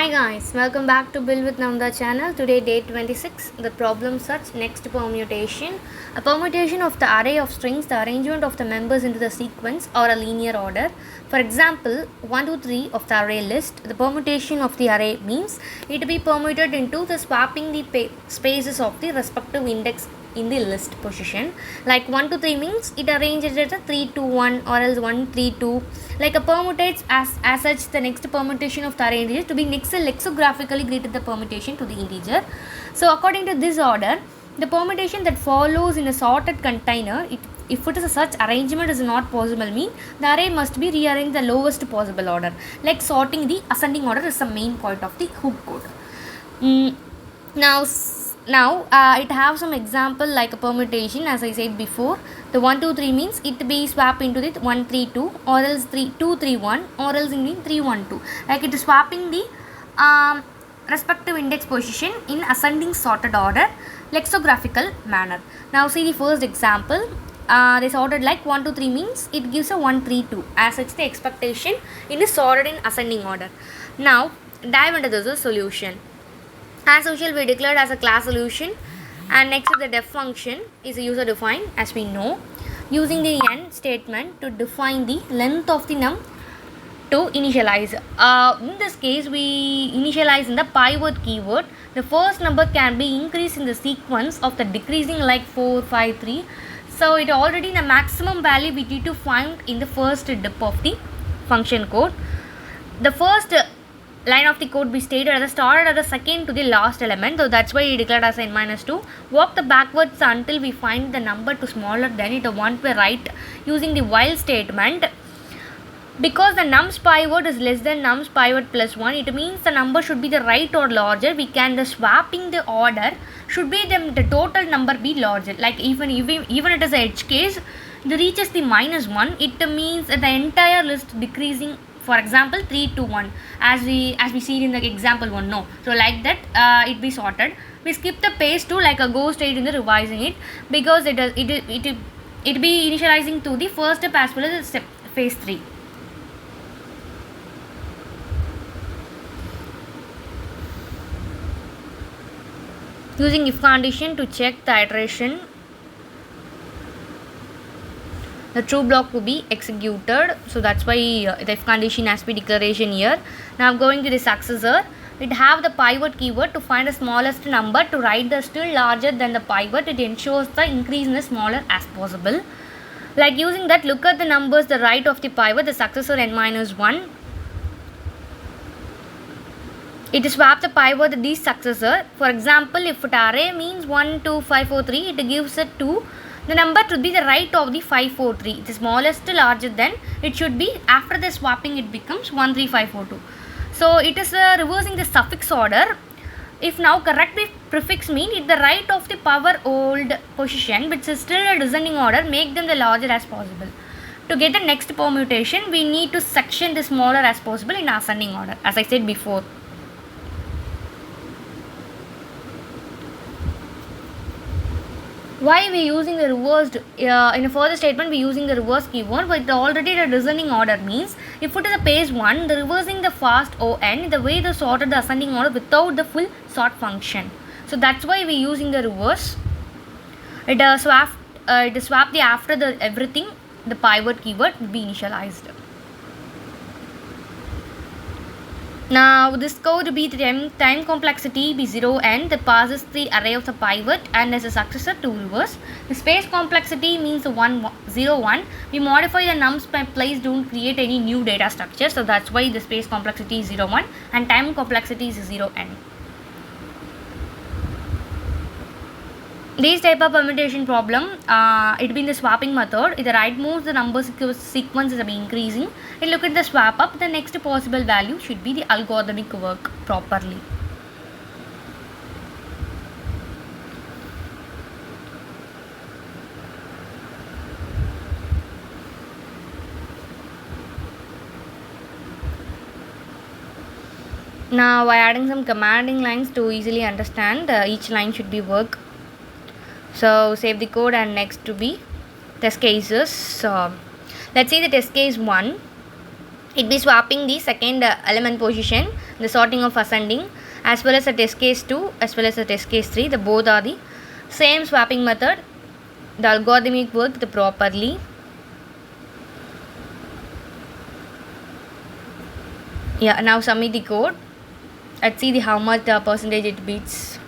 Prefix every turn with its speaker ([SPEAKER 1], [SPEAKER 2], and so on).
[SPEAKER 1] Hi guys, welcome back to Build with Namda channel. Today day 26, the problem such next permutation. A permutation of the array of strings, the arrangement of the members into the sequence or a linear order. For example, 1, 2, 3 of the array list. The permutation of the array means it be permuted into the swapping the spaces of the respective index in the list position. Like 1 to 3 means it arranges it as 3 to 1 or else 1 3 2. Like a permutates as such the next permutation of the array is to be next lexicographically greater the permutation to the integer. So according to this order, the permutation that follows in a sorted container, if it is a such arrangement is not possible, mean the array must be rearranged the lowest possible order. Like sorting the ascending order is the main point of the hook code. Now it have some example like a permutation. As I said before, the 1 2 3 means it be swap into the 1 3 2 or else 3 2 3 1 or else in the 3 1 2, like it is swapping the respective index position in ascending sorted order lexicographical manner. Now see the first example. They sorted like 1 2 3 means it gives a 1 3 2 as such the expectation in the sorted in ascending order. Now dive into the solution. As usual, we declared as a class solution, and next the def function is user defined as we know, using the n statement to define the length of the num to initialize. In this case, we initialize in the pivot keyword. The first number can be increased in the sequence of the decreasing like 4 5 3. So it already the maximum value we need to find in the first dip of the function code. The first line of the code be stated as started at the second to the last element, so that's why we declared as n minus 2. Walk the backwards until we find the number to smaller than it want to write using the while statement. Because the nums pivot is less than nums pivot plus 1, it means the number should be the right or larger. We can the swapping the order should be the total number be larger. Like even it is a edge case, it reaches the minus 1, it means the entire list decreasing. For example, 3 to 1 as we see in the example 1. No, so like that it be sorted. We skip the phase 2, like a go straight in the revising it, because it be initializing to the first step as well as step phase 3. Using if condition to check the iteration, the true block to be executed. So that's why the if condition has to be declaration here. Now going to the successor, it have the pivot keyword to find the smallest number to write the still larger than the pivot. It ensures the increase in the smaller as possible. Like using that, look at the numbers the right of the pivot, the successor n minus 1. It swap the pivot with the successor. For example, if it array means 1 2 5 4 3, it gives it 2. The number to be the right of the 5 4 3, the smallest larger than it should be. After the swapping it becomes 1 3 5 4 2. So it is reversing the suffix order. If now correct prefix mean it the right of the power old position which is still a descending order, make them the larger as possible. To get the next permutation, we need to section the smaller as possible in ascending order, as I said before. Why we using the reversed in a further statement we using the reverse keyword, but already the descending order means if it is a phase 1, the reversing the fast on the way the sorted the ascending order without the full sort function. So that's why we using the reverse. It swap the after the everything the pivot keyword will be initialized. Now this code be the time complexity be 0 n that passes the array of the pivot and as a successor to reverse. The space complexity means the 1 0 1. We modify the nums by place, don't create any new data structure, so that's why the space complexity is 0 1 and time complexity is 0 n. This type of permutation problem, it been the swapping method. If the right moves, the number sequence is increasing. And look at the swap up, the next possible value should be the algorithmic work properly. Now by adding some commanding lines to easily understand, each line should be work. So save the code and next to be test cases. Let's say the test case 1. It be swapping the second element position the sorting of ascending, as well as the test case 2 as well as the test case 3, the both are the same swapping method. The algorithmic worked properly. Yeah, now submit the code. Let's see how much percentage it beats.